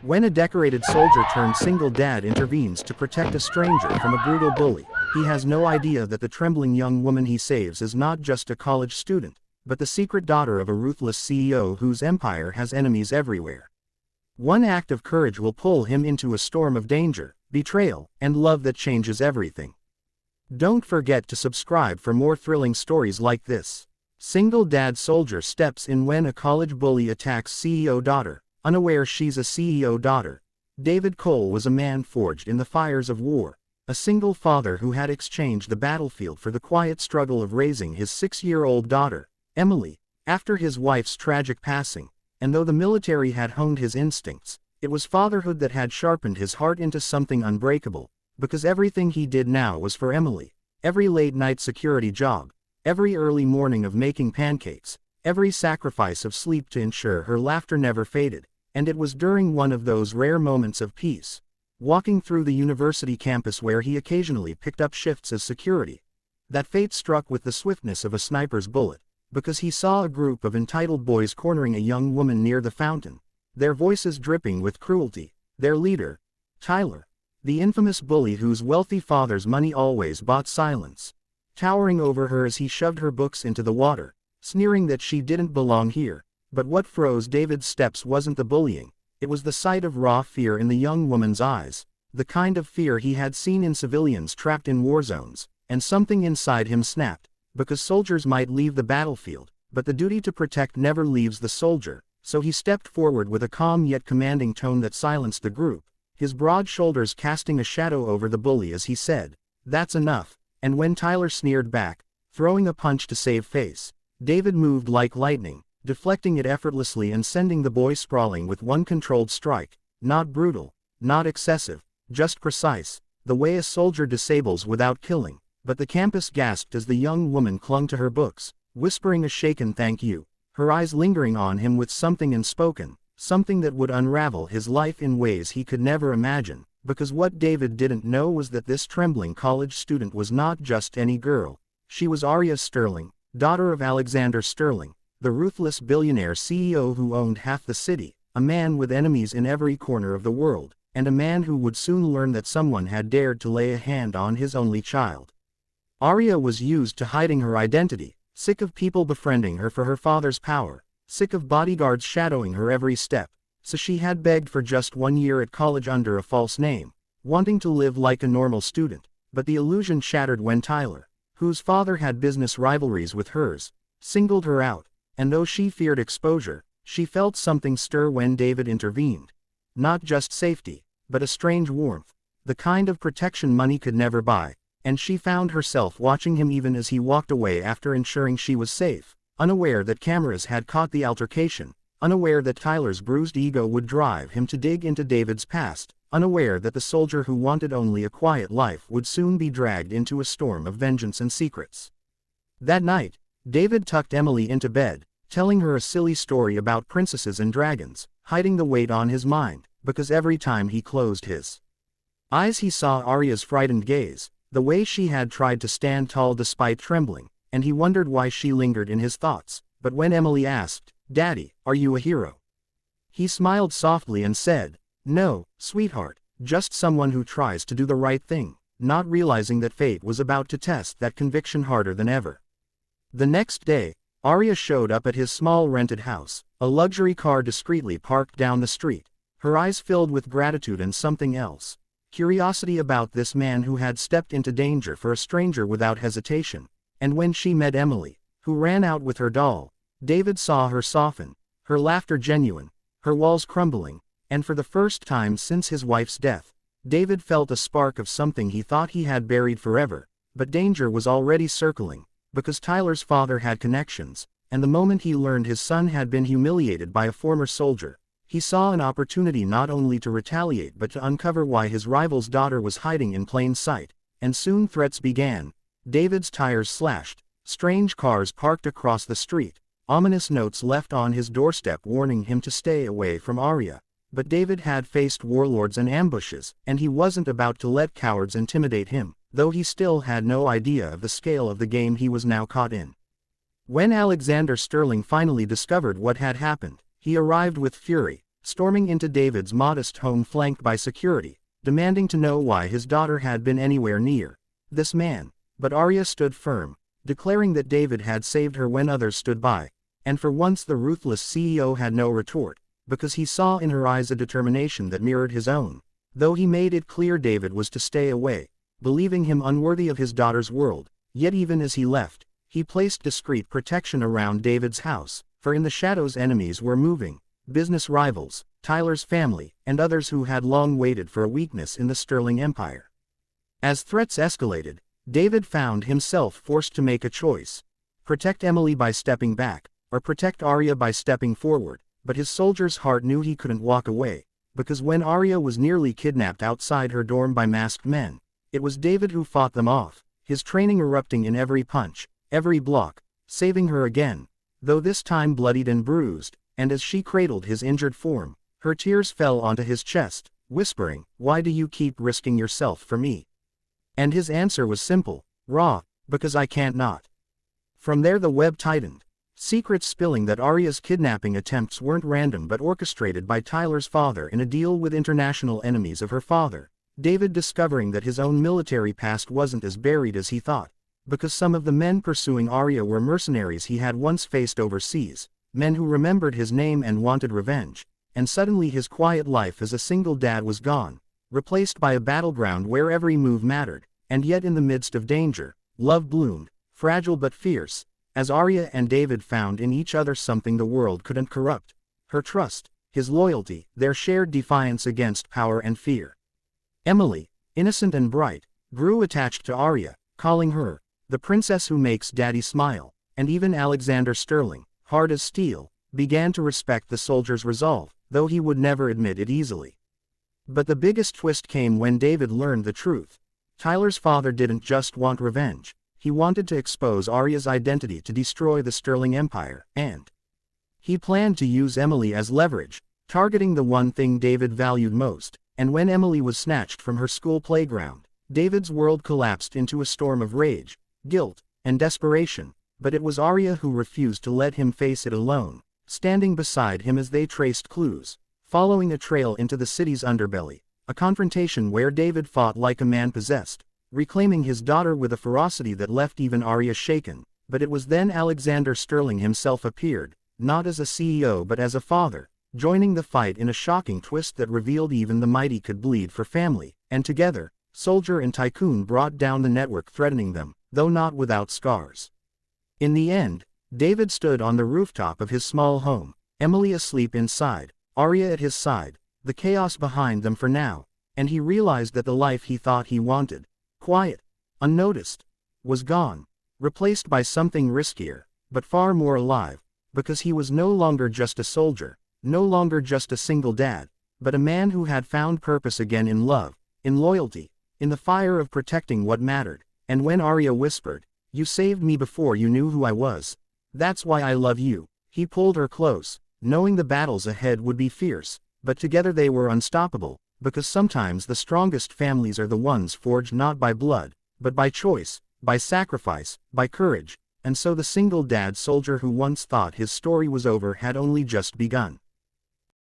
When a decorated soldier turned single dad intervenes to protect a stranger from a brutal bully, he has no idea that the trembling young woman he saves is not just a college student, but the secret daughter of a ruthless CEO whose empire has enemies everywhere. One act of courage will pull him into a storm of danger, betrayal, and love that changes everything. Don't forget to subscribe for more thrilling stories like this. Single dad soldier steps in when a college bully attacks CEO daughter, unaware she's a CEO daughter. David Cole was a man forged in the fires of war, a single father who had exchanged the battlefield for the quiet struggle of raising his 6-year-old daughter, Emily, after his wife's tragic passing. And though the military had honed his instincts, it was fatherhood that had sharpened his heart into something unbreakable, because everything he did now was for Emily. Every late-night security job, every early morning of making pancakes, every sacrifice of sleep to ensure her laughter never faded. And it was during one of those rare moments of peace, walking through the university campus where he occasionally picked up shifts as security, that fate struck with the swiftness of a sniper's bullet, because he saw a group of entitled boys cornering a young woman near the fountain, their voices dripping with cruelty. Their leader, Tyler, the infamous bully whose wealthy father's money always bought silence, towering over her as he shoved her books into the water, sneering that she didn't belong here. But what froze David's steps wasn't the bullying, it was the sight of raw fear in the young woman's eyes, the kind of fear he had seen in civilians trapped in war zones, and something inside him snapped, because soldiers might leave the battlefield, but the duty to protect never leaves the soldier. So he stepped forward with a calm yet commanding tone that silenced the group, his broad shoulders casting a shadow over the bully as he said, "That's enough." And when Tyler sneered back, throwing a punch to save face, David moved like lightning, deflecting it effortlessly and sending the boy sprawling with one controlled strike, not brutal, not excessive, just precise, the way a soldier disables without killing. But the campus gasped as the young woman clung to her books, whispering a shaken thank you, her eyes lingering on him with something unspoken, something that would unravel his life in ways he could never imagine, because what David didn't know was that this trembling college student was not just any girl. She was Arya Sterling, daughter of Alexander Sterling, the ruthless billionaire CEO who owned half the city, a man with enemies in every corner of the world, and a man who would soon learn that someone had dared to lay a hand on his only child. Arya was used to hiding her identity, sick of people befriending her for her father's power, sick of bodyguards shadowing her every step, so she had begged for just 1 year at college under a false name, wanting to live like a normal student. But the illusion shattered when Tyler, whose father had business rivalries with hers, singled her out. And though she feared exposure, she felt something stir when David intervened. Not just safety, but a strange warmth, the kind of protection money could never buy, and she found herself watching him even as he walked away after ensuring she was safe, unaware that cameras had caught the altercation, unaware that Tyler's bruised ego would drive him to dig into David's past, unaware that the soldier who wanted only a quiet life would soon be dragged into a storm of vengeance and secrets. That night, David tucked Emily into bed, telling her a silly story about princesses and dragons, hiding the weight on his mind, because every time he closed his eyes he saw Arya's frightened gaze, the way she had tried to stand tall despite trembling, and he wondered why she lingered in his thoughts. But when Emily asked, "Daddy, are you a hero?" he smiled softly and said, "No, sweetheart, just someone who tries to do the right thing," not realizing that fate was about to test that conviction harder than ever. The next day, Arya showed up at his small rented house, a luxury car discreetly parked down the street, her eyes filled with gratitude and something else, curiosity about this man who had stepped into danger for a stranger without hesitation. And when she met Emily, who ran out with her doll, David saw her soften, her laughter genuine, her walls crumbling, and for the first time since his wife's death, David felt a spark of something he thought he had buried forever. But danger was already circling, because Tyler's father had connections, and the moment he learned his son had been humiliated by a former soldier, he saw an opportunity not only to retaliate but to uncover why his rival's daughter was hiding in plain sight. And soon threats began. David's tires slashed, strange cars parked across the street, ominous notes left on his doorstep warning him to stay away from Arya. But David had faced warlords and ambushes, and he wasn't about to let cowards intimidate him, though he still had no idea of the scale of the game he was now caught in. When Alexander Sterling finally discovered what had happened, he arrived with fury, storming into David's modest home flanked by security, demanding to know why his daughter had been anywhere near this man. But Arya stood firm, declaring that David had saved her when others stood by. And for once the ruthless CEO had no retort, because he saw in her eyes a determination that mirrored his own. Though he made it clear David was to stay away, believing him unworthy of his daughter's world, yet even as he left, he placed discreet protection around David's house, for in the shadows enemies were moving, business rivals, Tyler's family, and others who had long waited for a weakness in the Sterling Empire. As threats escalated, David found himself forced to make a choice: protect Emily by stepping back, or protect Arya by stepping forward. But his soldier's heart knew he couldn't walk away, because when Arya was nearly kidnapped outside her dorm by masked men, it was David who fought them off, his training erupting in every punch, every block, saving her again, though this time bloodied and bruised. And as she cradled his injured form, her tears fell onto his chest, whispering, "Why do you keep risking yourself for me?" And his answer was simple, raw: "Because I can't not." From there the web tightened, secrets spilling that Arya's kidnapping attempts weren't random but orchestrated by Tyler's father in a deal with international enemies of her father. David discovering that his own military past wasn't as buried as he thought, because some of the men pursuing Arya were mercenaries he had once faced overseas, men who remembered his name and wanted revenge. And suddenly his quiet life as a single dad was gone, replaced by a battleground where every move mattered. And yet in the midst of danger, love bloomed, fragile but fierce, as Arya and David found in each other something the world couldn't corrupt: her trust, his loyalty, their shared defiance against power and fear. Emily, innocent and bright, grew attached to Arya, calling her the princess who makes daddy smile. And even Alexander Sterling, hard as steel, began to respect the soldier's resolve, though he would never admit it easily. But the biggest twist came when David learned the truth. Tyler's father didn't just want revenge, he wanted to expose Arya's identity to destroy the Sterling Empire, and he planned to use Emily as leverage, targeting the one thing David valued most. And when Emily was snatched from her school playground, David's world collapsed into a storm of rage, guilt, and desperation. But it was Arya who refused to let him face it alone, standing beside him as they traced clues, following a trail into the city's underbelly, a confrontation where David fought like a man possessed, reclaiming his daughter with a ferocity that left even Arya shaken. But it was then Alexander Sterling himself appeared, not as a CEO but as a father, joining the fight in a shocking twist that revealed even the mighty could bleed for family. And together, soldier and tycoon brought down the network threatening them, though not without scars. In the end, David stood on the rooftop of his small home, Emily asleep inside, Arya at his side, the chaos behind them for now, and he realized that the life he thought he wanted, quiet, unnoticed, was gone, replaced by something riskier, but far more alive, because he was no longer just a soldier, no longer just a single dad, but a man who had found purpose again in love, in loyalty, in the fire of protecting what mattered. And when Arya whispered, "You saved me before you knew who I was. That's why I love you," he pulled her close, knowing the battles ahead would be fierce, but together they were unstoppable, because sometimes the strongest families are the ones forged not by blood, but by choice, by sacrifice, by courage. And so the single dad soldier who once thought his story was over had only just begun.